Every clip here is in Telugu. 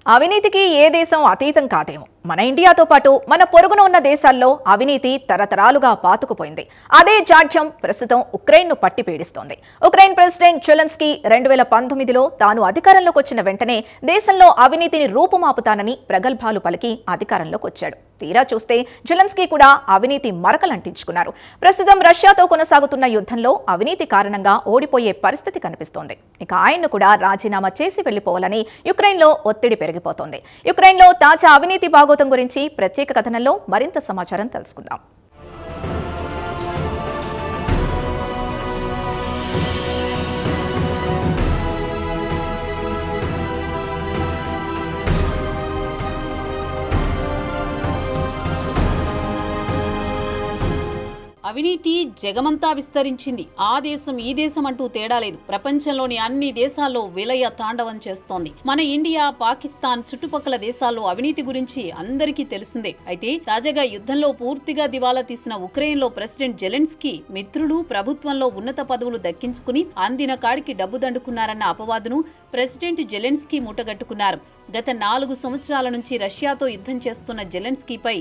అవినీతికి ఏ దేశం అతీతం కాదేమో. మన ఇండియాతో పాటు మన పొరుగున ఉన్న దేశాల్లో అవినీతి తరతరాలుగా పాతుకుపోయింది. అదే జాడ్యం ప్రస్తుతం ఉక్రెయిన్ను పట్టి పీడిస్తోంది. ఉక్రెయిన్ ప్రెసిడెంట్ జెలెన్స్కీ 2019లో తాను అధికారంలోకి వచ్చిన వెంటనే దేశంలో అవినీతిని రూపుమాపుతానని ప్రగల్భాలు పలికి అధికారంలోకి వచ్చాడు. తీరా చూస్తే జెలెన్స్కీ కూడా అవినీతి మరకలంటించుకున్నారు. ప్రస్తుతం రష్యాతో కొనసాగుతున్న యుద్ధంలో అవినీతి కారణంగా ఓడిపోయే పరిస్థితి కనిపిస్తోంది. ఇక ఆయన్ను కూడా రాజీనామా చేసి వెళ్లిపోవాలని యుక్రెయిన్లో ఒత్తిడి పెరిగిపోతోంది. యుక్రెయిన్లో తాజా అవినీతి భాగోతం గురించి ప్రత్యేక కథనంలో మరింత సమాచారం తెలుసుకుందాం. అవినీతి జగమంతా విస్తరించింది. ఆ దేశం ఈ దేశం అంటూ తేడా లేదు. ప్రపంచంలోని అన్ని దేశాల్లో విలయ తాండవం చేస్తోంది. మన ఇండియా, పాకిస్తాన్, చుట్టుపక్కల దేశాల్లో అవినీతి గురించి అందరికీ తెలిసిందే. అయితే తాజాగా యుద్ధంలో పూర్తిగా దివాలా తీసిన ఉక్రెయిన్లో ప్రెసిడెంట్ జెలెన్స్కీ మిత్రులు ప్రభుత్వంలో ఉన్నత పదవులు దక్కించుకుని అందిన కాడికి డబ్బు దండుకున్నారన్న అపవాదును ప్రెసిడెంట్ జెలెన్స్కీ మూటగట్టుకున్నారు. గత 4 సంవత్సరాల నుంచి రష్యాతో యుద్ధం చేస్తున్న జెలెన్స్కీపై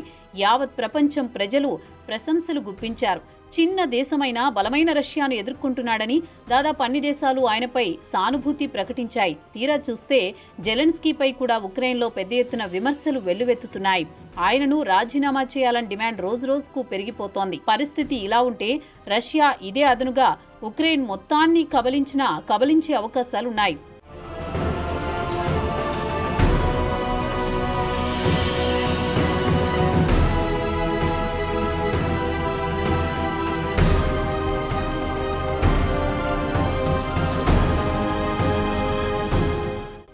యావత్ ప్రపంచం ప్రజలు ప్రశంసలు గుప్పించారు. చిన్న దేశమైన బలమైన రష్యాను ఎదుర్కొంటున్నాడని దాదాపు అన్ని దేశాలు ఆయనపై సానుభూతి ప్రకటించాయి. తీరా చూస్తే జెలెన్స్కీపై కూడా ఉక్రెయిన్లో పెద్ద ఎత్తున విమర్శలు వెల్లువెత్తుతున్నాయి. ఆయనను రాజీనామా చేయాలని డిమాండ్ రోజురోజుకు పెరిగిపోతోంది. పరిస్థితి ఇలా ఉంటే రష్యా ఇదే అదనుగా ఉక్రెయిన్ మొత్తాన్ని కబలించే అవకాశాలున్నాయి.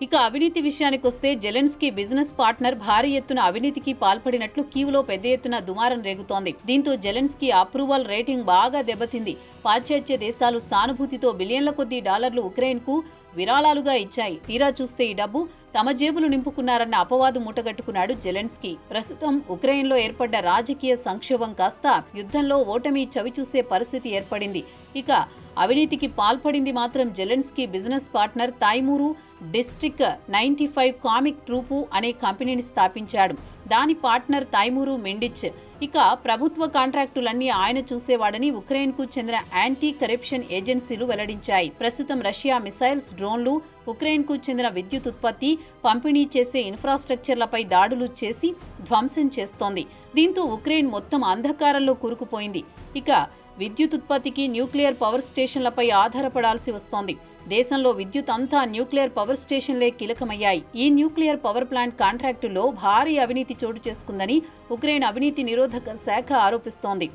ఇక అవినీతి విషయానికొస్తే జెలెన్స్కీ బిజినెస్ పార్ట్నర్ భారీ ఎత్తున అవినీతికి పాల్పడినట్లు కీవ్లో పెద్ద ఎత్తున దుమారం రేగుతోంది. దీంతో జెలెన్స్కీ అప్రూవల్ రేటింగ్ బాగా దెబ్బతింది. పాశ్చాత్య దేశాలు సానుభూతితో బిలియన్ల కొద్దీ డాలర్లు ఉక్రెయిన్కు విరాళాలుగా ఇచ్చాయి. తీరా చూస్తే ఈ డబ్బు తమ జేబులు నింపుకున్నారన్న అపవాదు మూటగట్టుకున్నాడు జెలెన్స్కీ. ప్రస్తుతం ఉక్రెయిన్లో ఏర్పడ్డ రాజకీయ సంక్షోభం కాస్త యుద్ధంలో ఓటమి చవిచూసే పరిస్థితి ఏర్పడింది. ఇక అవినీతికి పాల్పడింది మాత్రం Zelensky business partner Timur district 95 comic troupe అనే కంపెనీని స్థాపించాడు. దాని పార్ట్నర్ తైమూరు మిండిచ్. ఇక ప్రభుత్వ కాంట్రాక్టులన్నీ ఆయన చూసేవాడని ఉక్రెయిన్కు చెందిన యాంటీ కరప్షన్ ఏజెన్సీలు వెల్లడించాయి. ప్రస్తుతం రష్యా మిసైల్స్, డ్రోన్లు, ఉక్రెయిన్కు చెందిన విద్యుత్ ఉత్పత్తి, పంపిణీ చేసే ఇన్ఫ్రాస్ట్రక్చర్లపై దాడులు చేసి ధ్వంసం చేస్తోంది. దీంతో ఉక్రెయిన్ మొత్తం అంధకారంలో కూరుకుపోయింది. ఇక విద్యుత్ ఉత్పత్తికి న్యూక్లియర్ పవర్ స్టేషన్లపై ఆధారపడాల్సి వస్తోంది. దేశంలో విద్యుత్ అంతా న్యూక్లియర్ పవర్ స్టేషన్లే కీలకమయ్యాయి. ఈ న్యూక్లియర్ పవర్ ప్లాంట్ కాంట్రాక్టుల్లో భారీ అవినీతి చోటు చేసుకుందని ఉక్రెయిన్ అవినీతి నిరోధక శాఖ ఆరోపిస్తోంది.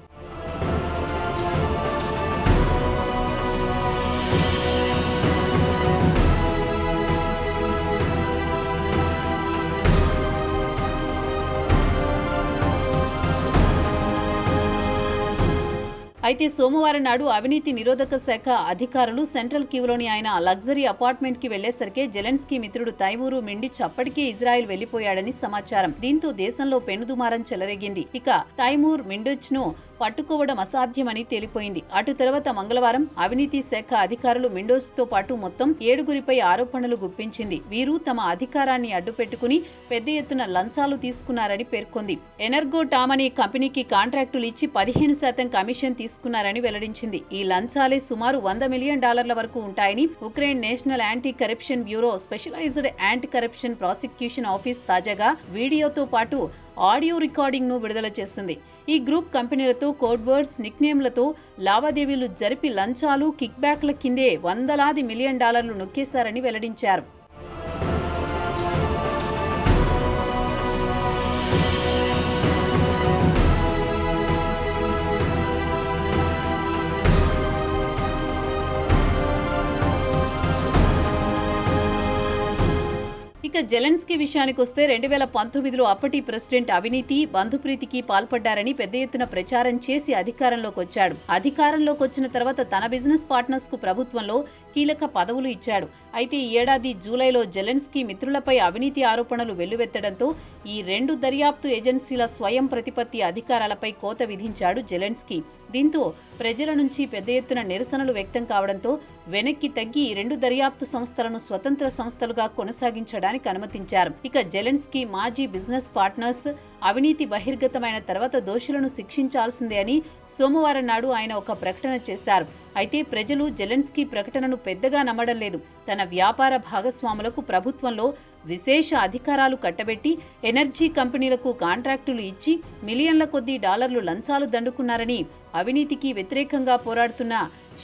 అయితే సోమవారం నాడు అవినీతి నిరోధక శాఖ అధికారులు సెంట్రల్ కీవ్లోని ఆయన లగ్జరీ అపార్ట్మెంట్ కి వెళ్లేసరికే జెలెన్స్కీ మిత్రుడు తైమూరు మిండిచ్ అప్పటికే ఇజ్రాయెల్ వెళ్లిపోయాడని సమాచారం. దీంతో దేశంలో పెనుదుమారం చెలరేగింది. ఇక తైమూర్ మిండిచ్ ను పట్టుకోవడం అసాధ్యమని తేలిపోయింది. అటు తర్వాత మంగళవారం అవినీతి శాఖ అధికారులు మిండోస్ తో పాటు మొత్తం 7గురిపై ఆరోపణలు గుప్పించింది. వీరు తమ అధికారాన్ని అడ్డుపెట్టుకుని పెద్ద ఎత్తున లంచాలు తీసుకున్నారని పేర్కొంది. ఎనర్గోటామ్ అనే కంపెనీకి కాంట్రాక్టులు ఇచ్చి 15% కమిషన్ తీసుకున్నారని వెల్లడించింది. ఈ లంచాలే సుమారు $100 మిలియన్ వరకు ఉంటాయని Ukraine national anti corruption bureau specialized anti corruption prosecution office తాజాగా వీడియోతో పాటు ఆడియో రికార్డింగ్ ను విడుదల చేసింది. ఈ గ్రూప్ కంపెనీలతో కోడ్ వర్డ్స్, నిక్నేమ్లతో లావాదేవీలు జరిపి లంచాలు, కిక్ బ్యాక్ల కిందే $100 మిలియన్ నొక్కేశారని వెల్లడించారు. ఇక జెలెన్స్కీ విషయానికొస్తే 2019లో అప్పటి ప్రెసిడెంట్ అవినీతి, బంధుప్రీతికి పాల్పడ్డారని పెద్ద ఎత్తున ప్రచారం చేసి అధికారంలోకి వచ్చాడు. అధికారంలోకి వచ్చిన తర్వాత తన బిజినెస్ పార్ట్నర్స్ కు ప్రభుత్వంలో కీలక పదవులు ఇచ్చాడు. అయితే ఈ ఏడాది జూలైలో జెలెన్స్కీ మిత్రులపై అవినీతి ఆరోపణలు వెల్లువెత్తడంతో ఈ 2 దర్యాప్తు ఏజెన్సీల స్వయం ప్రతిపత్తి అధికారాలపై కోత విధించాడు జెలెన్స్కీ. దీంతో ప్రజల నుంచి పెద్ద ఎత్తున నిరసనలు వ్యక్తం కావడంతో వెనక్కి తగ్గి ఈ 2 దర్యాప్తు సంస్థలను స్వతంత్ర సంస్థలుగా కొనసాగించడానికి అనుమతించారు. ఇక జెలెన్స్కీ మాజీ బిజినెస్ పార్ట్నర్స్ అవినీతి బహిర్గతమైన తర్వాత దోషులను శిక్షించాల్సిందే అని సోమవారం నాడు ఆయన ఒక ప్రకటన చేశారు. అయితే ప్రజలు జెలెన్స్కీ ప్రకటనను పెద్దగా నమ్మడం లేదు. తన వ్యాపార భాగస్వాములకు ప్రభుత్వంలో విశేష అధికారాలు కట్టబెట్టి ఎనర్జీ కంపెనీలకు కాంట్రాక్టులు ఇచ్చి మిలియన్ల కొద్దీ డాలర్లు లంచాలు దండుకున్నారని అవినీతికి వ్యతిరేకంగా పోరాడుతున్న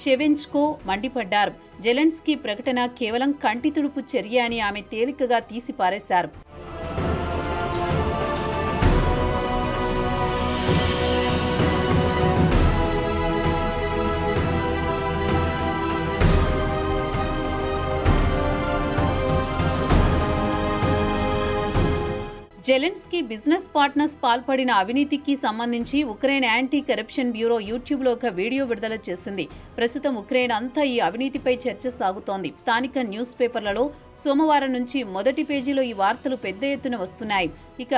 షెవెన్స్కో మండిపడ్డారు. జెలెన్స్కీ ప్రకటన కేవలం కంటి తుడుపు చర్య అని ఆమె తేలికగా తీసిపారేశారు. జెలెన్స్కీ బిజినెస్ పార్ట్నర్స్ పాల్పడిన అవినీతికి సంబంధించి ఉక్రెయిన్ యాంటీ కరప్షన్ బ్యూరో యూట్యూబ్లో ఒక వీడియో విడుదల చేసింది. ప్రస్తుతం ఉక్రెయిన్ అంతా ఈ అవినీతిపై చర్చ సాగుతోంది. స్థానిక న్యూస్ పేపర్లలో సోమవారం నుంచి మొదటి పేజీలో ఈ వార్తలు పెద్ద ఎత్తున వస్తున్నాయి. ఇక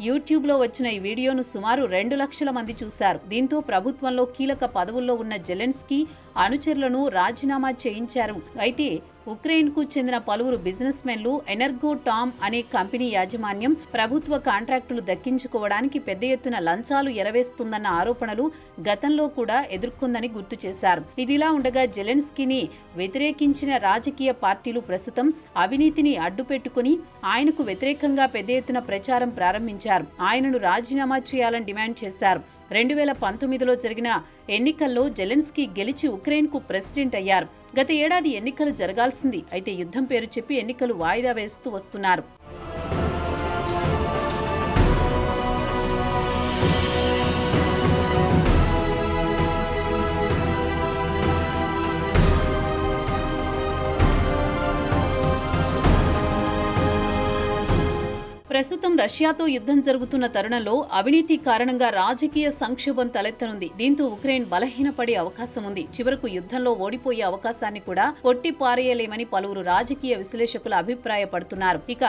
యూట్యూబ్లో వచ్చిన ఈ వీడియోను సుమారు 2 లక్షల మంది చూశారు. దీంతో ప్రభుత్వంలో కీలక పదవుల్లో ఉన్న జెలెన్స్కీ అనుచరులను రాజీనామా చేయించారు. అయితే ఉక్రెయిన్కు చెందిన పలువురు బిజినెస్ మెన్లు ఎనర్గో టామ్ అనే కంపెనీ యాజమాన్యం ప్రభుత్వ కాంట్రాక్టులు దక్కించుకోవడానికి పెద్ద ఎత్తున లంచాలు ఎరవేస్తుందన్న ఆరోపణలు గతంలో కూడా ఎదుర్కొందని గుర్తు చేశారు. ఇదిలా ఉండగా జెలెన్స్కీని వ్యతిరేకించిన రాజకీయ పార్టీలు ప్రస్తుతం అవినీతిని అడ్డుపెట్టుకుని ఆయనకు వ్యతిరేకంగా పెద్ద ఎత్తున ప్రచారం ప్రారంభించారు. ఆయనను రాజీనామా చేయాలని డిమాండ్ చేశారు. 2019లో జరిగిన ఎన్నికల్లో జెలెన్స్కీ గెలిచి ఉక్రెయిన్కు ప్రెసిడెంట్ అయ్యారు. గత ఏడాది ఎన్నికలు జరగాల్సింది. అయితే యుద్ధం పేరు చెప్పి ఎన్నికలు వాయిదా వేస్తూ వస్తున్నారు. ప్రస్తుతం రష్యాతో యుద్ధం జరుగుతున్న తరుణంలో అవినీతి కారణంగా రాజకీయ సంక్షోభం తలెత్తనుంది. దీంతో ఉక్రెయిన్ బలహీనపడే అవకాశం ఉంది. చివరకు యుద్ధంలో ఓడిపోయే అవకాశాన్ని కూడా కొట్టి పారేయలేమని పలువురు రాజకీయ విశ్లేషకులు అభిప్రాయపడుతున్నారు. ఇక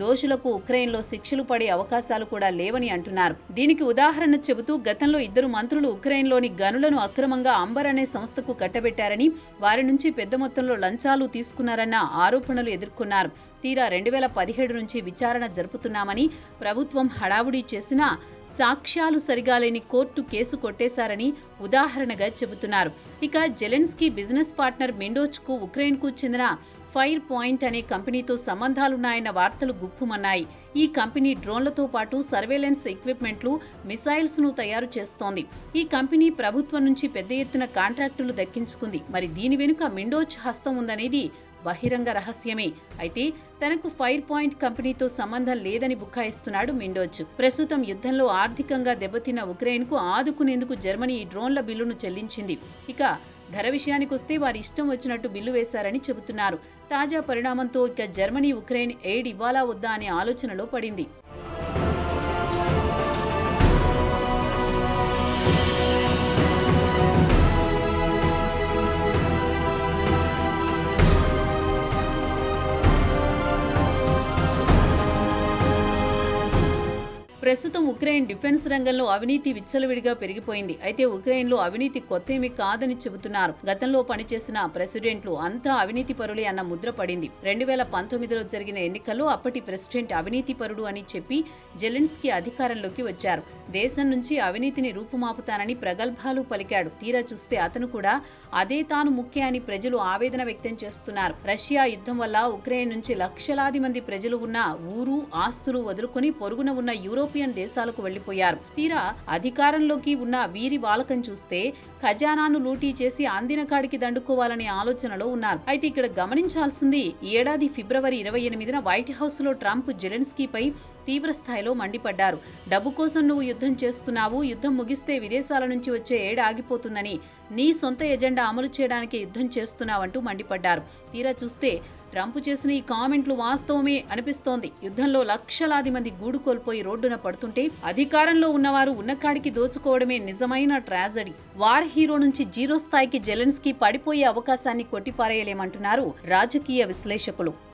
దోషులకు ఉక్రెయిన్లో శిక్షలు పడే అవకాశాలు కూడా లేవని అంటున్నారు. దీనికి ఉదాహరణ చెబుతూ గతంలో 2 మంత్రులు ఉక్రెయిన్లోని గనులను అక్రమంగా అంబర్ అనే సంస్థకు కట్టబెట్టారని, వారి నుంచి పెద్ద మొత్తంలో లంచాలు తీసుకున్నారన్న ఆరోపణలు ఎదుర్కొన్నారు. తీరా 2017 నుంచి విచారణ జరుపుతున్నామని ప్రభుత్వం హడావుడి చేసినా సాక్ష్యాలు సరిగా లేని కోర్టు కేసు కొట్టేశారని ఉదాహరణగా చెబుతున్నారు. ఇక జెలెన్స్కీ బిజినెస్ పార్ట్నర్ మిండోచ్కు ఉక్రెయిన్కు చెందిన ఫైర్ పాయింట్ అనే కంపెనీతో సంబంధాలున్నాయన్న వార్తలు గుప్పుమన్నాయి. ఈ కంపెనీ డ్రోన్లతో పాటు సర్వేలెన్స్ ఎక్విప్మెంట్లు, మిసైల్స్ ను తయారు చేస్తోంది. ఈ కంపెనీ ప్రభుత్వం నుంచి పెద్ద ఎత్తున కాంట్రాక్టులు దక్కించుకుంది. మరి దీని వెనుక మిండోచ్ హస్తం ఉందనేది బహిరంగ రహస్యమే. అయితే తనకు ఫైర్ పాయింట్ కంపెనీతో సంబంధం లేదని బుకాయిస్తున్నాడు మిండోచ్. ప్రస్తుతం యుద్ధంలో ఆర్థికంగా దెబ్బతిన్న ఉక్రెయిన్కు ఆదుకునేందుకు జర్మనీ ఈ డ్రోన్ల బిల్లును చెల్లించింది. ఇక ధర విషయానికొస్తే వారి ఇష్టం వచ్చినట్టు బిల్లు వేశారని చెబుతున్నారు. తాజా పరిణామంతో ఇక జర్మనీ ఉక్రెయిన్ ఎయిడ్ ఇవ్వాలా వద్దా అనే ఆలోచనలో పడింది. ప్రస్తుతం ఉక్రెయిన్ డిఫెన్స్ రంగంలో అవినీతి విచ్చలవిడిగా పెరిగిపోయింది. అయితే ఉక్రెయిన్లో అవినీతి కొత్తేమీ కాదని చెబుతున్నారు. గతంలో పనిచేసిన ప్రెసిడెంట్లు అంతా అవినీతి పరులే అన్న ముద్ర పడింది. 2019లో జరిగిన ఎన్నికల్లో అప్పటి ప్రెసిడెంట్ అవినీతి పరుడు అని చెప్పి జెలెన్స్కీ అధికారంలోకి వచ్చారు. దేశం నుంచి అవినీతిని రూపుమాపుతానని ప్రగల్భాలు పలికాడు. తీరా చూస్తే అతను కూడా అదే తాను ముఖ్య అని ప్రజలు ఆవేదన వ్యక్తం చేస్తున్నారు. రష్యా యుద్ధం వల్ల ఉక్రెయిన్ నుంచి లక్షలాది మంది ప్రజలు ఉన్న ఊరు, ఆస్తులు వదులుకొని పొరుగున ఉన్న యూరోపియన్ దేశాలకు వెళ్లిపోయారు. తీరా అధికారంలోకి ఉన్న వీరి వాలకం చూస్తే ఖజానాను లూటీ చేసి అందిన కాడికి దండుకోవాలనే ఆలోచనలో ఉన్నారు. అయితే ఇక్కడ గమనించాల్సింది, ఈ ఏడాది ఫిబ్రవరి 28న వైట్ హౌస్ లో ట్రంప్ జెలెన్స్కీపై తీవ్ర స్థాయిలో మండిపడ్డారు. డబ్బు కోసం నువ్వు యుద్ధం చేస్తున్నావు, యుద్ధం ముగిస్తే విదేశాల నుంచి వచ్చే ఎయిడ్ ఆగిపోతుందని, నీ సొంత ఎజెండా అమలు చేయడానికి యుద్ధం చేస్తున్నావంటూ మండిపడ్డారు. తీరా చూస్తే ట్రంప్ చేసిన ఈ కామెంట్లు వాస్తవమే అనిపిస్తోంది. యుద్ధంలో లక్షలాది మంది గూడు కోల్పోయి రోడ్డున పడుతుంటే అధికారంలో ఉన్నవారు ఉన్నకాడికి దోచుకోవడమే నిజమైన ట్రాజడీ. వార్ హీరో నుంచి జీరో స్థాయికి జెలెన్స్కీ పడిపోయే అవకాశాన్ని కొట్టిపారేయలేమంటున్నారు రాజకీయ విశ్లేషకులు.